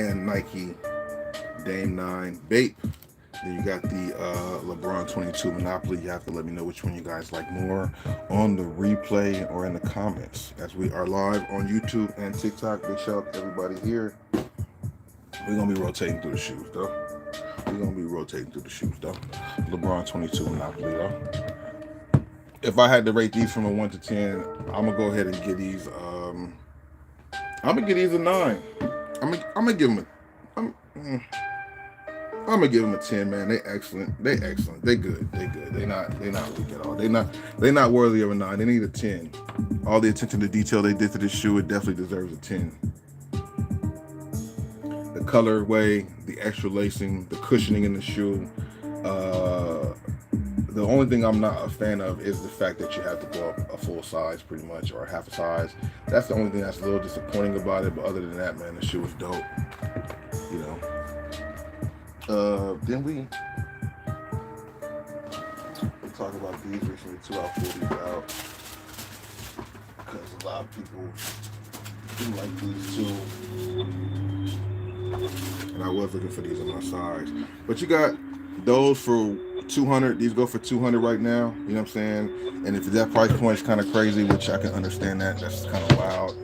and Nike Dame 9 Bape. Then you got the LeBron 22 Monopoly. You have to let me know which one you guys like more on the replay or in the comments. As we are live on YouTube and TikTok, big shout out to everybody here. We're going to be rotating through the shoes, though. LeBron 22 Monopoly, though. If I had to rate these from a 1 to 10, I'm going to go ahead and give these, I'm going to give these a 9. I'm gonna give them I'm gonna give them a 10, man. They excellent. They excellent. They good. They not weak at all. They not worthy of a 9. They need a 10. All the attention to detail they did to this shoe, it definitely deserves a 10. The colorway, the extra lacing, the cushioning in the shoe. The only thing I'm not a fan of is the fact that you have to go up a full size pretty much, or half a size. That's the only thing that's a little disappointing about it. But other than that, man, the shoe is dope. You know. Then we talk about these recently too. I'll pull these out because a lot of people do like these too. And I was looking for these on my size. But you got those for 200. These go for 200 right now. You know what I'm saying? And if that price point is kind of crazy, which I can understand that, that's kind of wild.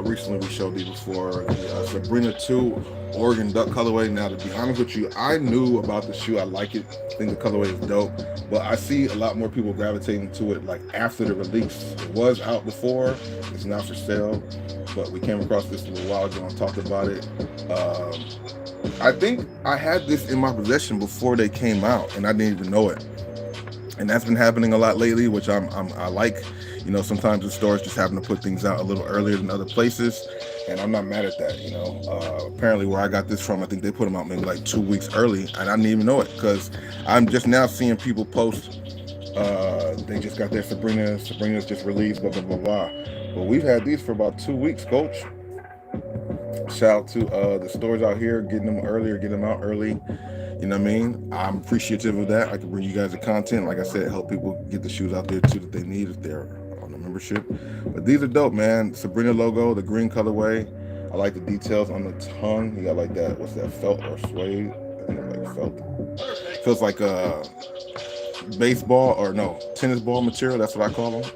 Recently we showed these before, the Sabrina 2 Oregon Duck colorway. Now, to be honest with you, I knew about the shoe. I like it. I think the colorway is dope. But I see a lot more people gravitating to it like after the release. It was out before. It's not for sale. But we came across this a little while ago and talked about it. I think I had this in my possession before they came out, and I didn't even know it. And that's been happening a lot lately, which I like. You know, sometimes the stores just happen to put things out a little earlier than other places, and I'm not mad at that. You know, apparently where I got this from, I think they put them out maybe like 2 weeks early, and I didn't even know it because I'm just now seeing people post. They just got their Sabrina's just released, blah blah blah blah. But we've had these for about 2 weeks, Coach. Shout out to the stores out here getting them earlier, getting them out early. You know what I mean? I'm appreciative of that. I can bring you guys the content. Like I said, help people get the shoes out there too that they need if they're on the membership. But these are dope, man. Sabrina logo, the green colorway. I like the details on the tongue. You got like that, what's that, felt or suede? I think like felt. Feels like a baseball or no, tennis ball material. That's what I call them.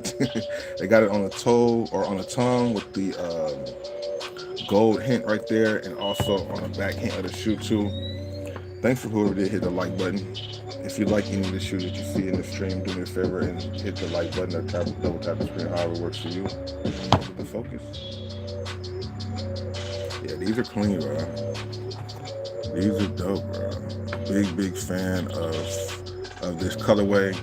They got it on the toe or on the tongue with the gold hint right there, and also on the back hint of the shoe too. Thanks for whoever did hit the like button. If you like any of the shoes that you see in the stream, do me a favor and hit the like button or double tap the screen, however it works for you. With the focus. Yeah, these are clean, bro. These are dope, bro. Big fan of this colorway.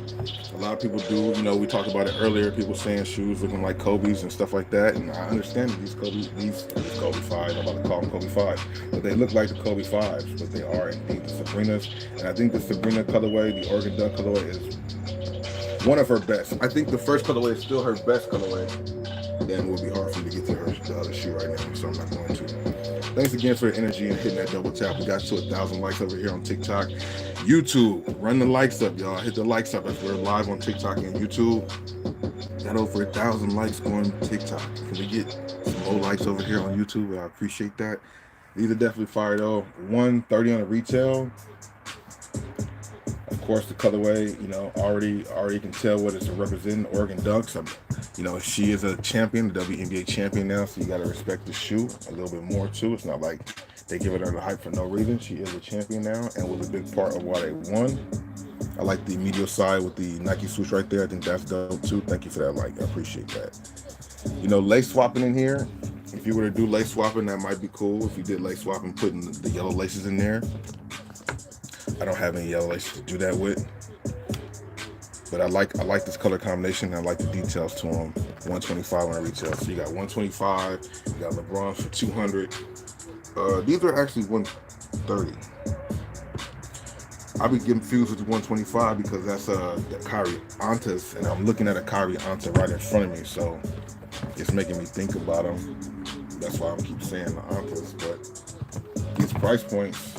A lot of people do, you know, we talked about it earlier, people saying shoes looking like Kobe's and stuff like that, and I understand that these Kobe 5s, I'm about to call them Kobe 5, but they look like the Kobe 5s, but they are indeed the Sabrinas, and I think the Sabrina colorway, the Oregon Duck colorway, is one of her best. I think the first colorway is still her best colorway, then it will be hard for me to get to the other shoe right now, so I'm not going to. Thanks again for the energy and hitting that double tap. We got to 1,000 likes over here on TikTok. YouTube, run the likes up, y'all. Hit the likes up as we're live on TikTok and YouTube. Got over 1,000 likes on TikTok. Can we get some more likes over here on YouTube? I appreciate that. These are definitely fire though. 130 on the retail. Of course, the colorway, you know, already can tell what it's representing. Oregon Ducks. You know, she is a champion, the WNBA champion now, so you got to respect the shoe a little bit more too. It's not like they give it her the hype for no reason. She is a champion now and was a big part of why they won. I like the medial side with the Nike swoosh right there. I think that's dope too. Thank you for that like. I appreciate that. You know, lace swapping in here. If you were to do lace swapping, that might be cool. If you did lace swapping, putting the yellow laces in there. I don't have any yellow laces to do that with. But I like this color combination. I like the details to them. 125 on retail. So you got 125. You got LeBron for 200. These are actually 130. I'll be getting confused with the 125 because that's the Kyrie Antas, and I'm looking at a Kyrie Anta right in front of me, so it's making me think about them. That's why I keep saying the Antas. But these price points.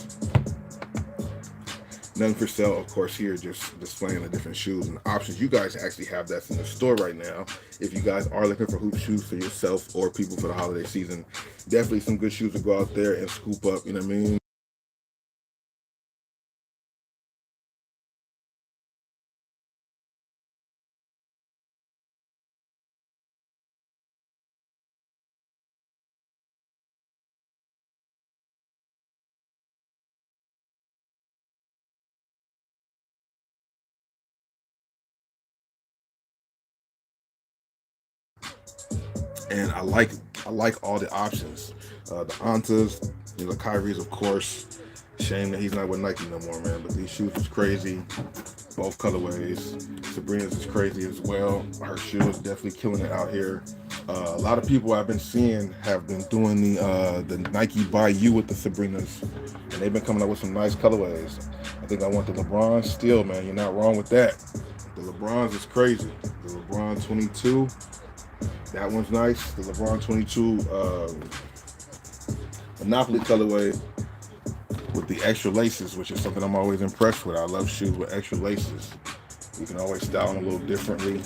Nothing for sale, of course, here, just displaying the different shoes and options. You guys actually have that in the store right now. If you guys are looking for hoop shoes for yourself or people for the holiday season, Definitely some good shoes to go out there and scoop up, you know what I mean? And I like all the options. The Antas, the Kyries, of course. Shame that he's not with Nike no more, man. But these shoes is crazy. Both colorways. Sabrina's is crazy as well. Her shoe is definitely killing it out here. A lot of people I've been seeing have been doing the Nike by you with the Sabrinas, and they've been coming up with some nice colorways. I think I want the LeBron still, man. You're not wrong with that. The LeBrons is crazy. The LeBron 22, that one's nice. The LeBron 22 Monopoly colorway with the extra laces, which is something I'm always impressed with. I love shoes with extra laces. You can always style them a little differently.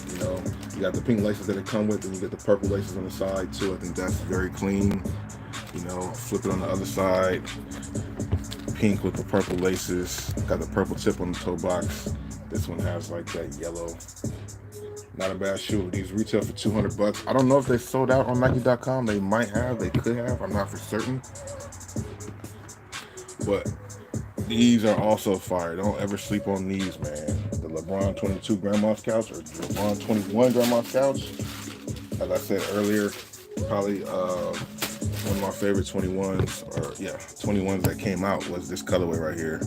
You got the pink laces that it come with, and you get the purple laces on the side too. I think that's very clean. Flip it on the other side. Pink with the purple laces. Got the purple tip on the toe box. This one has like that yellow. Not a bad shoe. These retail for $200. I don't know if they sold out on Nike.com. They might have. They could have. I'm not for certain. But these are also fire. Don't ever sleep on these, man. The LeBron 22 Grandma's Couch or LeBron 21 Grandma's Couch. As I said earlier, probably one of my favorite 21s that came out was this colorway right here.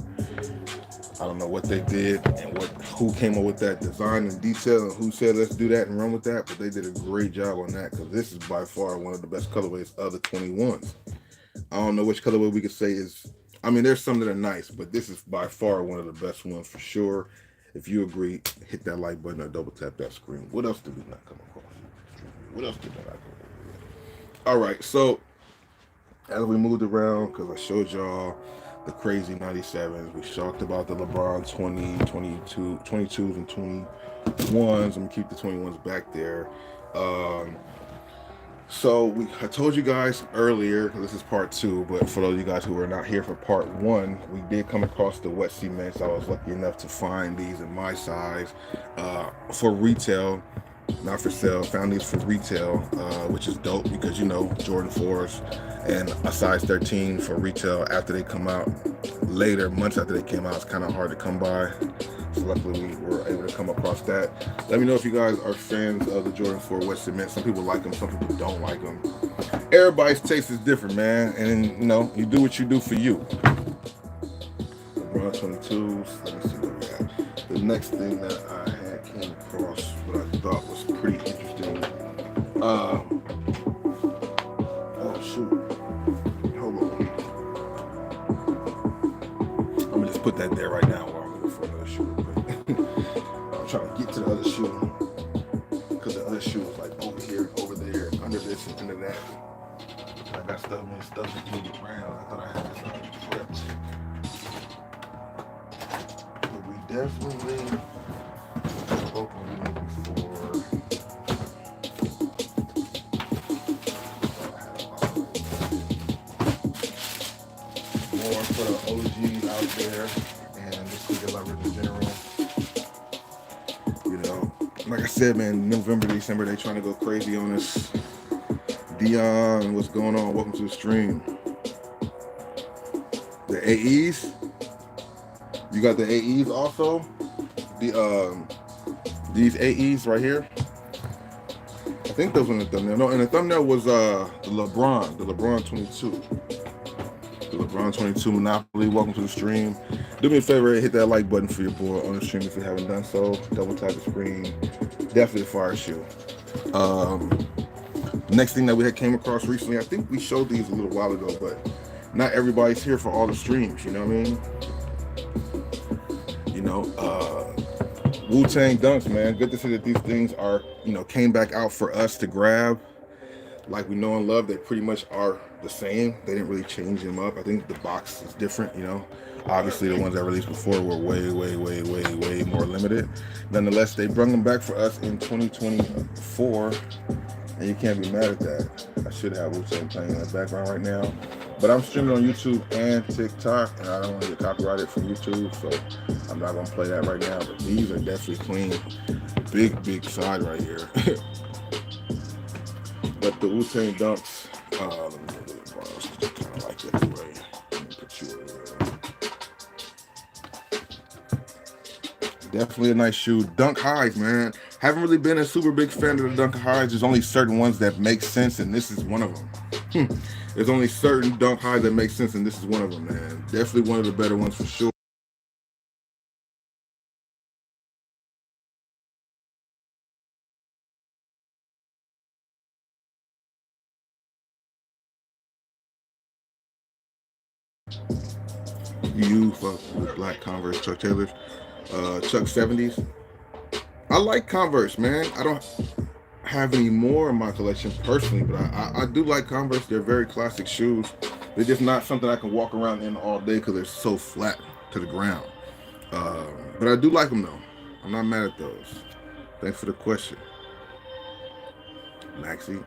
I don't know what they did and who came up with that design and detail and who said let's do that and run with that, but they did a great job on that because this is by far one of the best colorways of the 21s. I don't know which colorway we could say is. I mean, there's some that are nice, but this is by far one of the best ones for sure. If you agree, hit that like button or double tap that screen. What else did we not come across? What else did we not come across? All right, so as we moved around, because I showed y'all the crazy 97s, we talked about the LeBron 20, 22, 22s and 21s. I'm going to keep the 21s back there. I told you guys earlier, this is part 2, but for those of you guys who were not here for part 1, we did come across the wet cements. I was lucky enough to find these in my size for retail, not for sale. Found these for retail, which is dope because Jordan 4s and a size 13 for retail after they come out later, months after they came out, it's kind of hard to come by. So luckily we were able to come across that. Let me know if you guys are fans of the Jordan 4 wet cement. Some people like them, some people don't like them. Everybody's taste is different, man. And you do what you do for you. LeBron 22s. Let me see what we got. The next thing that I had came across, what I thought was pretty interesting. Oh shoot. Hold on. I'm gonna just put that there right now while I'm looking for another shoe. I'm trying to get to the other shoe because the other shoe is like over here, over there, under this and under that. I got stuff just moving around. I thought I had this already prepped. But we definitely spoke on it before. More for the OGs out there and just sneaker lovers in general. Like I said, man, November, December, they trying to go crazy on us. Dion, what's going on? Welcome to the stream. The AEs. You got the AEs also. These AEs right here. I think those were in the thumbnail. No, and the thumbnail was the LeBron 22. The LeBron 22 Monopoly. Welcome to the stream. Do me a favor and hit that like button for your boy on the stream if you haven't done so. Double tap the screen. Definitely a fire shoe. Next thing that we had came across recently, I think we showed these a little while ago, but not everybody's here for all the streams, you know what I mean? Wu-Tang dunks, man. Good to see that these things are, came back out for us to grab. Like we know and love, they pretty much are the same. They didn't really change them up. I think the box is different, Obviously, the ones I released before were way, way, way, way, way more limited. Nonetheless, they brought them back for us in 2024. and you can't be mad at that. I should have Wu-Tang playing in the background right now, but I'm streaming on YouTube and TikTok, and I don't want to get copyrighted from YouTube, so I'm not gonna play that right now. But these are definitely clean. Big side right here. But the Wu-Tang Dunks, let me get it, bro. I kind of like it anyway. Let me put you in there. Definitely a nice shoe. Dunk highs, man. Haven't really been a super big fan of the dunk highs. There's only certain ones that make sense, and this is one of them. There's only certain dunk highs that make sense, and this is one of them, man. Definitely one of the better ones for sure. You fuck with black Converse Chuck Taylors, Chuck 70s. I like Converse, man. I don't have any more in my collection personally, but I do like Converse. They're very classic shoes. They're just not something I can walk around in all day because they're so flat to the ground. But I do like them though. I'm not mad at those. Thanks for the question, Maxie.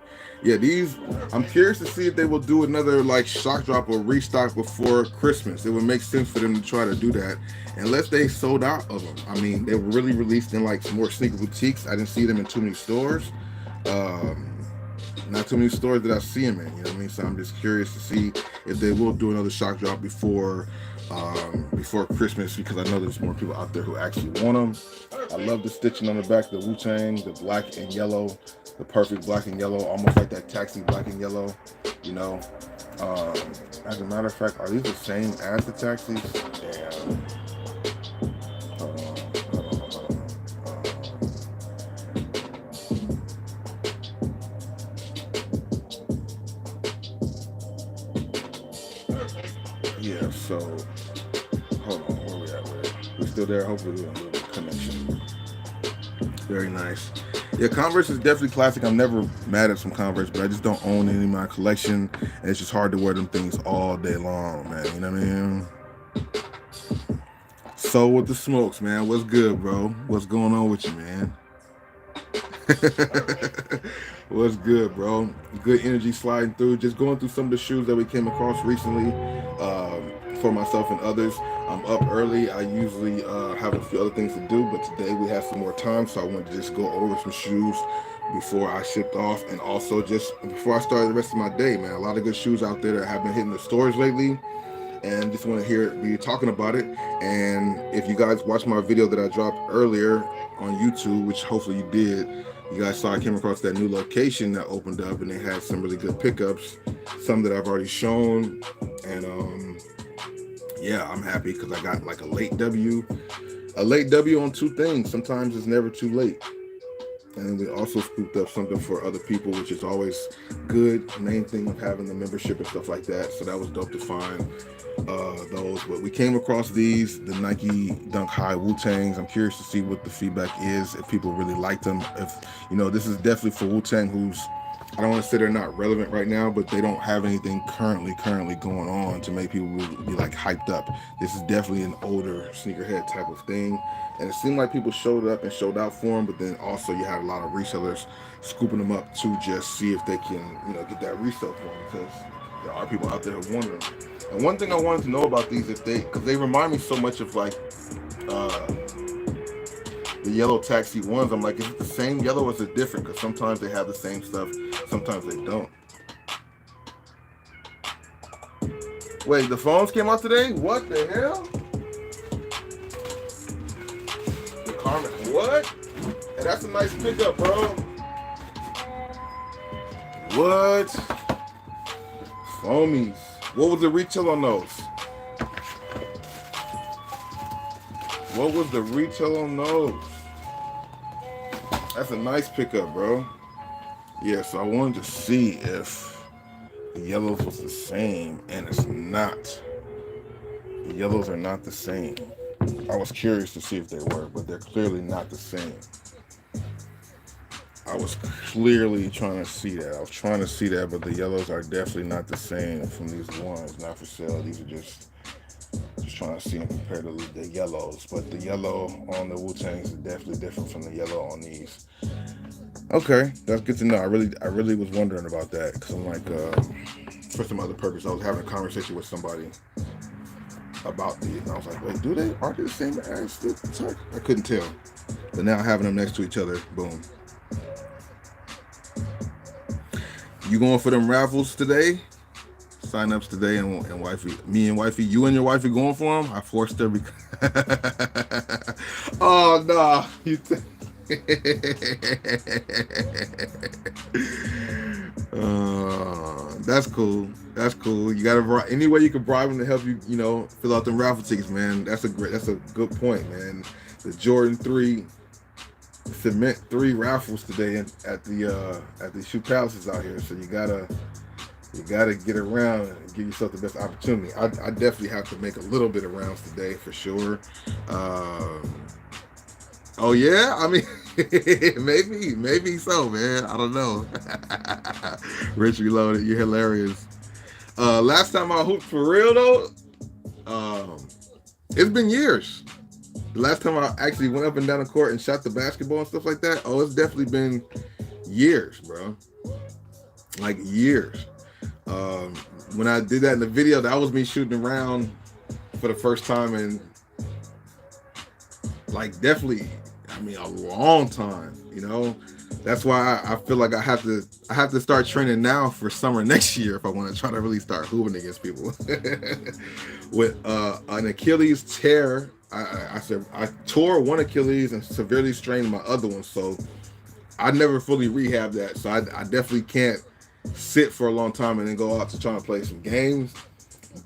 Yeah, these. I'm curious to see if they will do another like shock drop or restock before Christmas. It would make sense for them to try to do that, unless they sold out of them. I mean, they were really released in like some more sneaker boutiques. I didn't see them in too many stores. Um, Not too many stores that I see them in. You know what I mean? So I'm just curious to see if they will do another shock drop before Christmas, because I know there's more people out there who actually want them. I love the stitching on the back, the Wu-Tang, the black and yellow, the perfect black and yellow, almost like that taxi black and yellow. You know. Um, as a matter of fact, are these the same as the taxis? Damn. Yeah, so hold on, where we at with it? We still there? Hopefully we have a little connection. Very nice. Yeah, Converse is definitely classic. I'm never mad at some Converse, but I just don't own any in my collection, and it's just hard to wear them things all day long, man. You know what I mean? So with the smokes, man, what's good, bro? What's going on with you, man? What's good, bro? Good energy sliding through. Just going through some of the shoes that we came across recently, for myself and others. I'm up early. I usually have a few other things to do, but today we have some more time, so I wanted to just go over some shoes before I shipped off, and also just before I started the rest of my day, man. A lot of good shoes out there that have been hitting the stores lately, and just want to hear you talking about it. And if you guys watched my video that I dropped earlier on YouTube, which hopefully you did, you guys saw I came across that new location that opened up, and they had some really good pickups, some that I've already shown. And yeah, I'm happy because I got like a late W on two things. Sometimes it's never too late. And we also scooped up something for other people, which is always good. Main thing of having the membership and stuff like that. So that was dope to find those. But we came across these, the Nike Dunk High Wu-Tangs. I'm curious to see what the feedback is, if people really like them. If, you know, this is definitely for Wu-Tang, who's, I don't want to say they're not relevant right now, but they don't have anything currently going on to make people really be like hyped up. This is definitely an older sneakerhead type of thing. And it seemed like people showed up and showed out for them, but then also you had a lot of resellers scooping them up to just see if they can, you know, get that resale for them, because there are people out there who want them. And one thing I wanted to know about these, if they, because they remind me so much of like the yellow taxi ones. I'm like, is it the same yellow or is it different? Because sometimes they have the same stuff, sometimes they don't. Wait, the phones came out today? What the hell? The Carmen, what? Hey, that's a nice pickup, bro. What? Foamies. What was the retail on those? What was the retail on those? That's a nice pickup, bro. Yeah, so I wanted to see if the yellows was the same, and it's not. The yellows are not the same. I was curious to see if they were, but they're clearly not the same. I was clearly trying to see that. I was trying to see that, but the yellows are definitely not the same from these ones. Not for sale. These are just trying to see them compared to the yellows. But the yellow on the Wu-Tangs is definitely different from the yellow on these. Okay, that's good to know. I really was wondering about that because I'm like, for some other purpose, I was having a conversation with somebody about these, and I was like, wait, aren't they the same as the tech? I couldn't tell, but now having them next to each other, boom. You going for them raffles today? Sign ups today, and wifey, me and wifey, you and your wifey going for them? I forced her because. Oh no, you. That's cool. That's cool. You gotta any way you can bribe them to help you, fill out them raffle tickets, man. That's a good point, man. The Jordan 3 Cement 3 raffles today at the Shoe Palaces out here. So you gotta get around and give yourself the best opportunity. I definitely have to make a little bit of rounds today for sure. Oh yeah, I mean, maybe so, man. I don't know. Rich Reloaded, you're hilarious. Last time I hooped for real though, it's been years. The last time I actually went up and down the court and shot the basketball and stuff like that, it's definitely been years, bro. Like years. When I did that in the video, that was me shooting around for the first time in like definitely, I mean, a long time. That's why I feel like I have to start training now for summer next year if I want to try to really start hooping against people. With an Achilles tear, I tore one Achilles and severely strained my other one, so I never fully rehabbed that. So I definitely can't sit for a long time and then go out to try to play some games.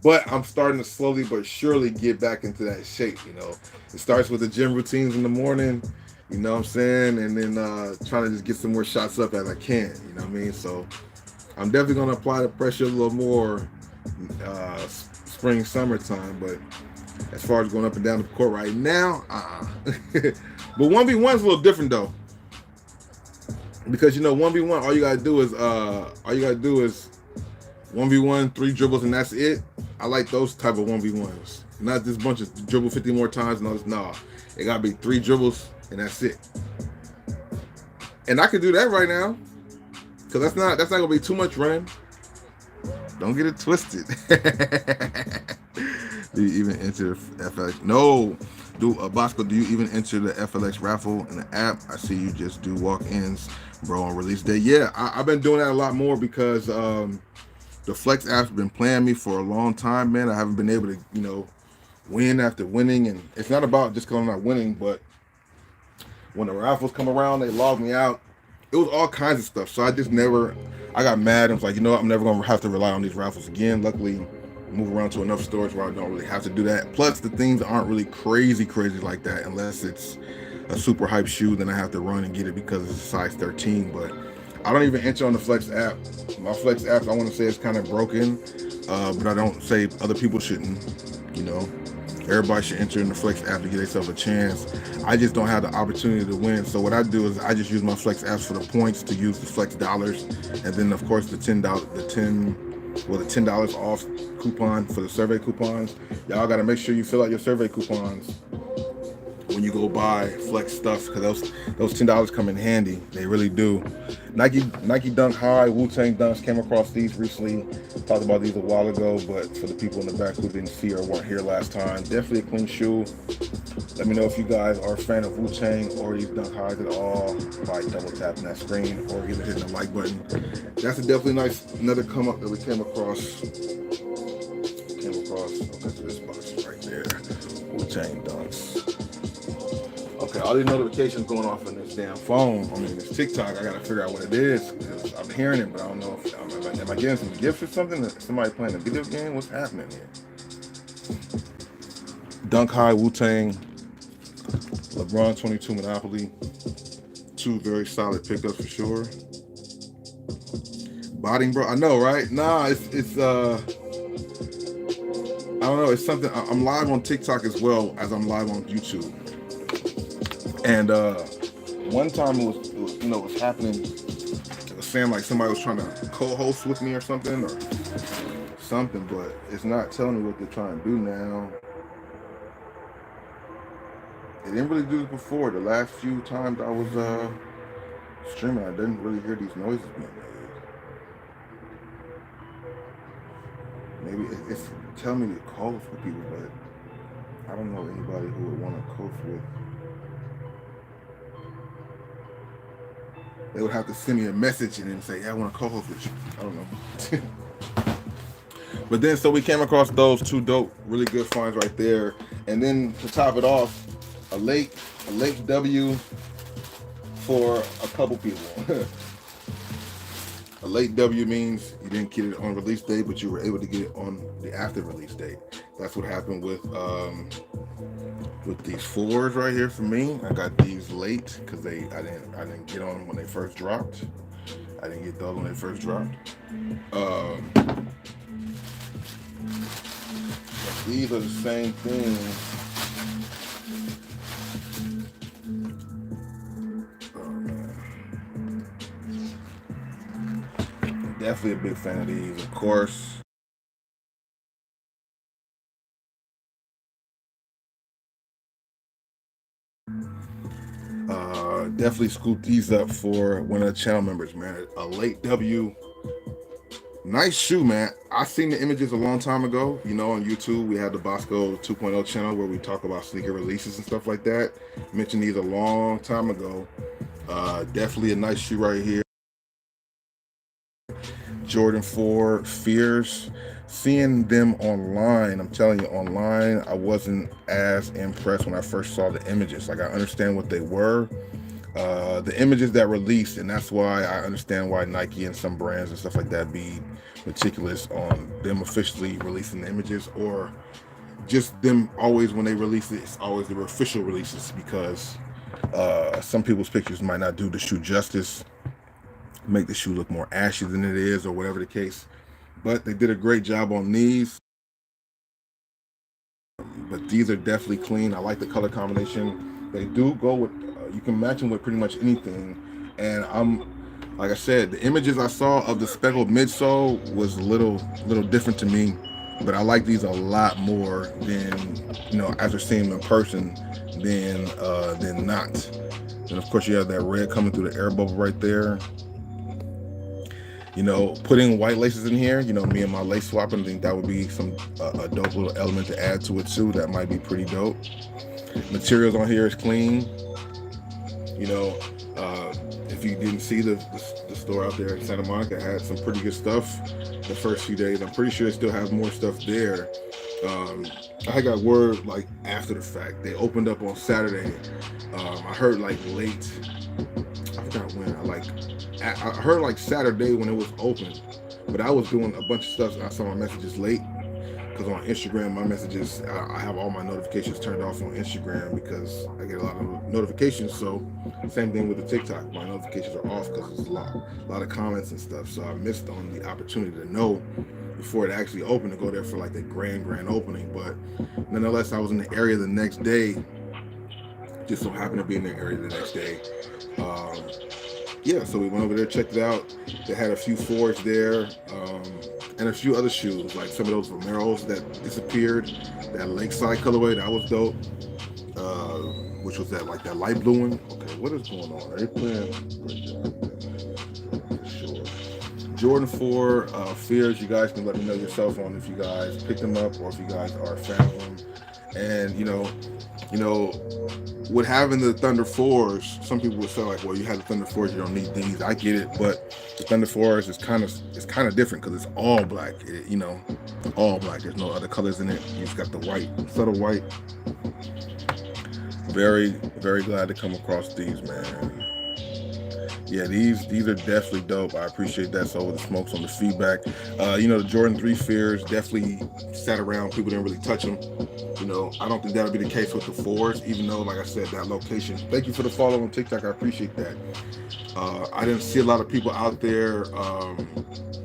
But I'm starting to slowly but surely get back into that shape. It starts with the gym routines in the morning. You know what I'm saying? And then trying to just get some more shots up as I can. You know what I mean? So I'm definitely going to apply the pressure a little more spring, summertime. But as far as going up and down the court right now, But 1v1 is a little different though. Because 1v1, all you gotta do is 1v1, 3 dribbles and that's it. I like those type of 1v1s. Not this bunch of dribble 50 more times and all this. Nah, it gotta be 3 dribbles and that's it. And I can do that right now, cause that's not gonna be too much running. Don't get it twisted. Do you even enter FLX? No. Bossco, do you even enter the FLX raffle in the app? I see you just do walk-ins, bro, on release day. Yeah, I've been doing that a lot more because the Flex app's been playing me for a long time, man. I haven't been able to, win after winning, and it's not about just because I'm not winning, but when the raffles come around, they log me out. It was all kinds of stuff, so I got mad. I was like, I'm never gonna have to rely on these raffles again. Luckily, move around to enough stores where I don't really have to do that. Plus, the things aren't really crazy like that unless it's a super hype shoe. Then I have to run and get it because it's a size 13. But I don't even enter on the Flex app. My Flex app, I want to say, is kind of broken, but I don't say other people shouldn't. Everybody should enter in the Flex app to get themselves a chance. I just don't have the opportunity to win. So what I do is I just use my Flex apps for the points to use the Flex dollars, and then of course the $10 off coupon for the survey coupons. Y'all got to make sure you fill out your survey coupons when you go buy Flex stuff, because those $10 come in handy. They really do. Nike Dunk High, Wu-Tang Dunks, came across these recently. Talked about these a while ago, but for the people in the back who didn't see or weren't here last time, definitely a clean shoe. Let me know if you guys are a fan of Wu-Tang or these Dunk Highs at all by double tapping that screen or either hitting the like button. That's a definitely nice, another come up that we came across. Okay, so this box right there. Wu-Tang Dunks. Okay, all these notifications going off on this damn phone. I mean, this TikTok, I gotta figure out what it is. I'm hearing it, but I don't know if am I getting some gifts or something? Somebody playing a video game? What's happening here? Dunk High, Wu-Tang, LeBron 22 Monopoly. 2 very solid pickups for sure. Botting, bro. I know, right? Nah, it's I don't know. It's something. I'm live on TikTok as well as I'm live on YouTube. And one time it was happening. It was saying like somebody was trying to co-host with me or something, but it's not telling me what they're trying to do now. They didn't really do this before. The last few times I was streaming, I didn't really hear these noises being made. Maybe it's telling me to code for people, but I don't know anybody who would want to code with. They would have to send me a message and then say, "Yeah, I want to co-host with you." I don't know. But then, so we came across those two dope, really good finds right there, and then to top it off, a late W for a couple people. A late W means you didn't get it on release date, but you were able to get it on the after release date. That's what happened with these fours right here for me. I got these late because I didn't get on when they first dropped. I didn't get those when they first dropped. These are the same thing. Oh man. Definitely a big fan of these, of course. Definitely scoop these up for one of the channel members, man. A late W. Nice shoe, man. I seen the images a long time ago. You know, on YouTube, we had the Bossco 2.0 channel where we talk about sneaker releases and stuff like that. Mentioned these a long time ago. Definitely a nice shoe right here. Jordan 4 Fears. Seeing them online, I'm telling you, online, I wasn't as impressed when I first saw the images. Like, I understand what they were. The images that released, and that's why I understand why Nike and some brands and stuff like that be meticulous on them officially releasing the images, or just them always when they release it, it's always their official releases, because some people's pictures might not do the shoe justice, make the shoe look more ashy than it is, or whatever the case. But they did a great job on these. But these are definitely clean. I like the color combination. They do go with, you can match them with pretty much anything. And like I said, the images I saw of the speckled midsole was a little different to me. But I like these a lot more than, you know, after seeing them in person than not. And of course you have that red coming through the air bubble right there. You know, putting white laces in here, you know, me and my lace swapping, I think that would be a dope little element to add to it too. That might be pretty dope. Materials on here is clean. You know, if you didn't see the store out there in Santa Monica, had some pretty good stuff the first few days. I'm pretty sure they still have more stuff there. I got word like after the fact. They opened up on Saturday. I heard like late, I forgot when, I heard like Saturday when it was open, but I was doing a bunch of stuff and I saw my messages late, because on Instagram my messages, I have all my notifications turned off on Instagram because I get a lot of notifications. So same thing with the TikTok, my notifications are off because there's a lot of comments and stuff, so I missed on the opportunity to know before it actually opened to go there for like the grand opening. But nonetheless, I was in the area the next day, just so happened to be in the area the next day. Yeah, so we went over there, checked it out. They had a few fours there, and a few other shoes, like some of those Vomeros that disappeared. That Lakeside colorway, that was dope. Which was that, like that light blue one. Okay, what is going on? Are they playing? Great job. For sure. Jordan 4 Fears, you guys can let me know yourself on if you guys picked them up or if you guys are a fan of them. And you know, with having the Thunder 4s, some people would say like, well, you have the Thunder 4s, you don't need these. I get it, but the Thunder 4s is kind of different because it's all black. You know, all black. There's no other colors in it. You just got the white, subtle white. Very, very glad to come across these, man. Yeah, these are definitely dope. I appreciate that. So with the smokes on the feedback, you know, the Jordan 3 Fears definitely sat around. People didn't really touch them. You know, I don't think that'll be the case with the 4s, even though, like I said, that location. Thank you for the follow on TikTok. I appreciate that. I didn't see a lot of people out there.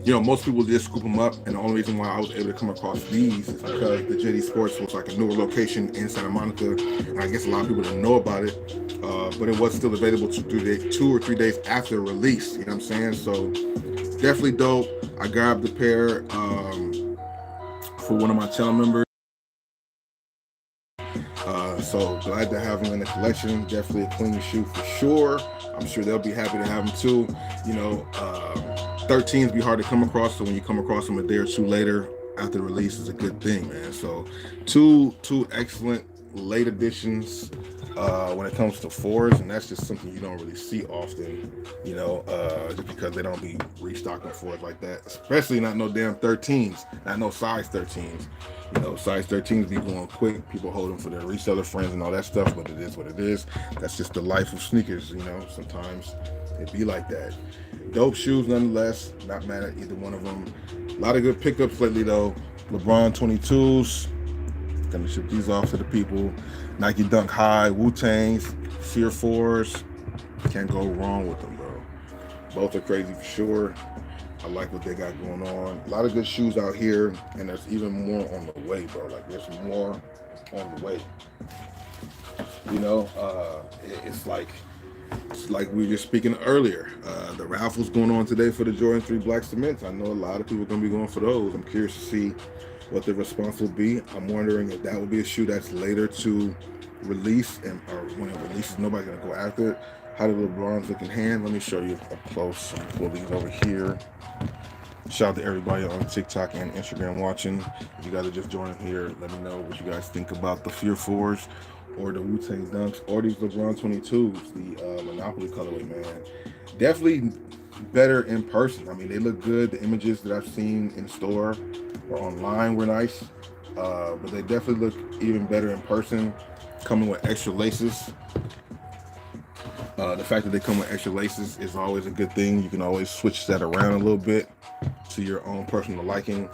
You know, most people just scoop them up, and the only reason why I was able to come across these is because the JD Sports was like a newer location in Santa Monica, and I guess a lot of people didn't know about it, but it was still available 2 or 3 days after release, you know what I'm saying? So definitely dope. I grabbed the pair for one of my channel members. So glad to have them in the collection. Definitely a clean shoe for sure. I'm sure they'll be happy to have them too. 13s be hard to come across, so when you come across them a day or two later after the release is a good thing, man. So two excellent late editions when it comes to fours, and that's just something you don't really see often, just because they don't be restocking fours like that, especially not no damn 13s, not no size 13s. Size 13s be going quick. People hold them for their reseller friends and all that stuff, but it is what it is. That's just the life of sneakers, sometimes it be like that. Dope shoes nonetheless, not mad at either one of them. A lot of good pickups lately though. LeBron 22s, gonna ship these off to the people. Nike Dunk High, Wu-Tangs, Fear 4s, can't go wrong with them, bro. Both are crazy for sure. I like what they got going on. A lot of good shoes out here, and there's even more on the way, bro. Like, there's more on the way. It's like we were just speaking earlier. The raffle's going on today for the Jordan 3 Black Cements. I know a lot of people are going to be going for those. I'm curious to see what the response will be. I'm wondering if that will be a shoe that's later to release, or when it releases, nobody's going to go after it. How do the LeBrons look in hand? Let me show you up close. Pull these over here. Shout out to everybody on TikTok and Instagram watching. If you guys are just joining here, let me know what you guys think about the Fear 4s or the Wu-Tang Dunks or these LeBron 22s, the Monopoly colorway, man. Definitely better in person. I mean, they look good. The images that I've seen in store or online were nice, but they definitely look even better in person, coming with extra laces. The fact that they come with extra laces is always a good thing. You can always switch that around a little bit to your own personal liking.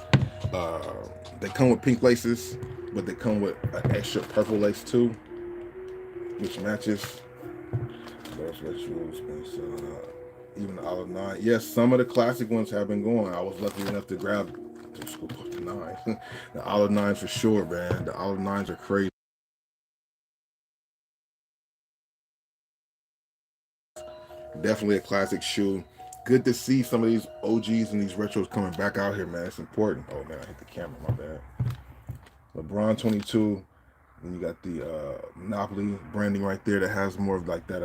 They come with pink laces, but they come with an extra purple lace too, which matches. Those rituals, even the Olive 9. Yes, some of the classic ones have been going. I was lucky enough to grab the 9. The Olive 9s for sure, man. The Olive 9s are crazy. Definitely a classic shoe. Good to see some of these OGs and these retros coming back out here, man. It's important. Oh man, I hit the camera, my bad. LeBron 22. Then you got the Monopoly branding right there that has more of like that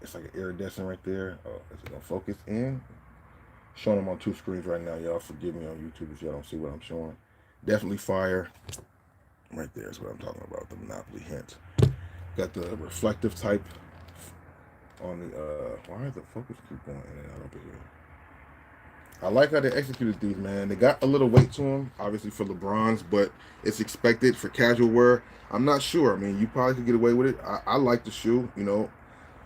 it's like an iridescent right there. Oh, is it gonna focus in? Showing them on two screens right now, y'all. Forgive me on YouTube if y'all don't see what I'm showing. Definitely fire. Right there is what I'm talking about. The Monopoly hint. Got the reflective type on the why does the focus keep going in and out over here? I like how they executed these, man. They got a little weight to them, obviously for LeBrons, but it's expected for casual wear. I'm not sure. I mean, you probably could get away with it. I like the shoe,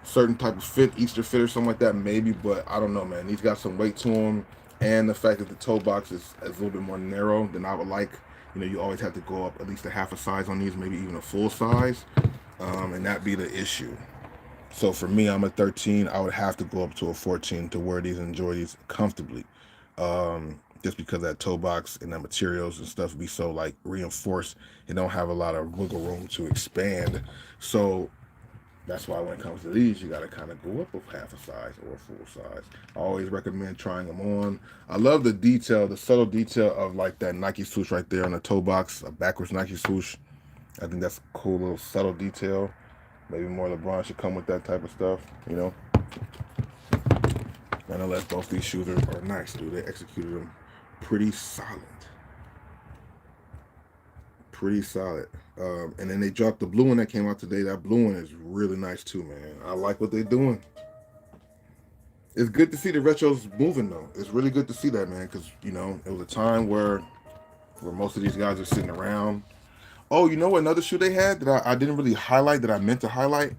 certain type of fit, Easter fit or something like that, maybe, but I don't know, man. These got some weight to them, and the fact that the toe box is a little bit more narrow than I would like. You always have to go up at least a half a size on these, maybe even a full size, and that be the issue. So for me, I'm a 13. I would have to go up to a 14 to wear these and enjoy these comfortably. Just because that toe box and the materials and stuff be so like reinforced, it don't have a lot of wiggle room to expand. So that's why when it comes to these, you got to kind of go up a half a size or a full size. I always recommend trying them on. I love the detail, the subtle detail of like that Nike swoosh right there on the toe box, a backwards Nike swoosh. I think that's a cool little subtle detail. Maybe more LeBron should come with that type of stuff, Nonetheless, both these shoes are nice, dude. They executed them pretty solid. Pretty solid. And then they dropped the blue one that came out today. That blue one is really nice too, man. I like what they're doing. It's good to see the retros moving though. It's really good to see that, man, because it was a time where most of these guys are sitting around. Oh, another shoe they had that I didn't really highlight that I meant to highlight?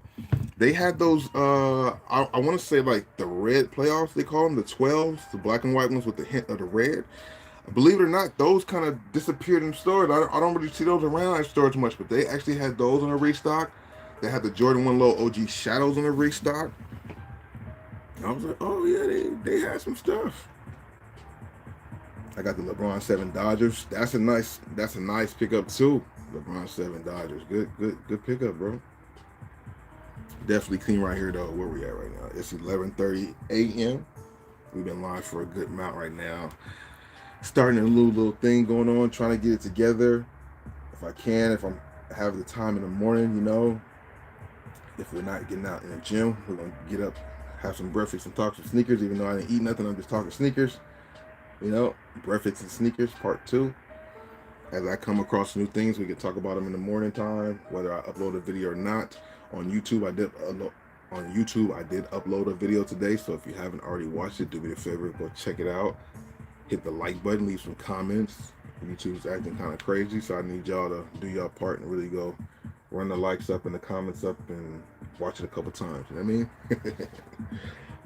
They had those, I want to say like the red playoffs, they call them, the 12s, the black and white ones with the hint of the red. Believe it or not, those kind of disappeared in stores. I don't really see those around in stores much, but they actually had those on a restock. They had the Jordan 1 Low OG Shadows on a restock. And I was like, oh yeah, they had some stuff. I got the LeBron 7 Dodgers. That's a nice pickup too. LeBron 7 Dodgers. Good pickup, bro. Definitely clean right here though. Where we at right now? It's 11:30 a.m. We've been live for a good amount right now. Starting a little thing going on, trying to get it together. If I can, if I'm have the time in the morning, you know, if we're not getting out in the gym, we're gonna get up, have some breakfast and talk some sneakers. Even though I didn't eat nothing, I'm just talking sneakers. You know, breakfast and sneakers part 2. As I come across new things, we can talk about them in the morning time, whether I upload a video or not. On YouTube, I did upload a video today, so if you haven't already watched it, do me a favor, go check it out. Hit the like button, leave some comments. YouTube's acting kind of crazy, so I need y'all to do y'all part and really go run the likes up and the comments up and watch it a couple times. You know what I mean?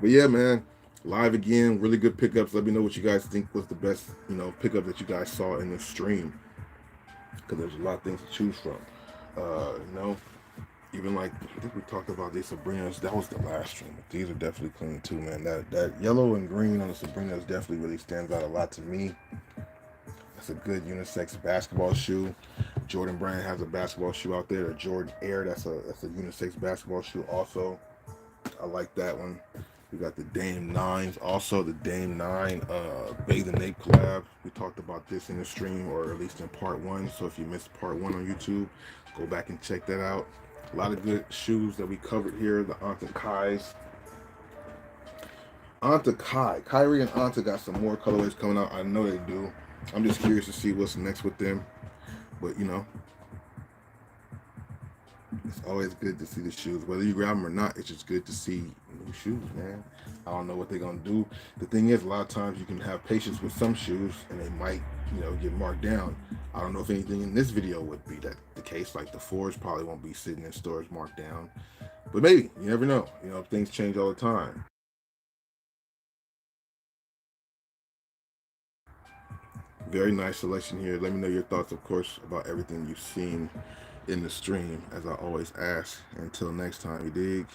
But yeah, man, live again, really good pickups. Let me know what you guys think was the best, you know, pickup that you guys saw in the stream, because there's a lot of things to choose from. You know, even like I think we talked about these Sabrinas. That was the last stream. These are definitely clean too, man. That yellow and green on the Sabrinas definitely really stands out a lot to me. It's a good unisex basketball shoe. Jordan Brand has a basketball shoe out there, the Jordan Air. That's a unisex basketball shoe also. I like that one. We got the Dame 9s, also the Dame 9 Bathe and Nape collab. We talked about this in the stream, or at least in part 1. So if you missed part 1 on YouTube, go back and check that out. A lot of good shoes that we covered here. The Anta Kai's. Anta Kai. Kyrie and Anta got some more colorways coming out. I know they do. I'm just curious to see what's next with them. But, you know, it's always good to see the shoes. Whether you grab them or not, it's just good to see new shoes, man. I don't know what they're going to do. The thing is, a lot of times you can have patience with some shoes and they might, you know, get marked down. I don't know if anything in this video would be that the case. Like the 4s probably won't be sitting in stores marked down. But maybe. You never know. You know, things change all the time. Very nice selection here. Let me know your thoughts, of course, about everything you've seen in the stream, as I always ask. Until next time, you dig?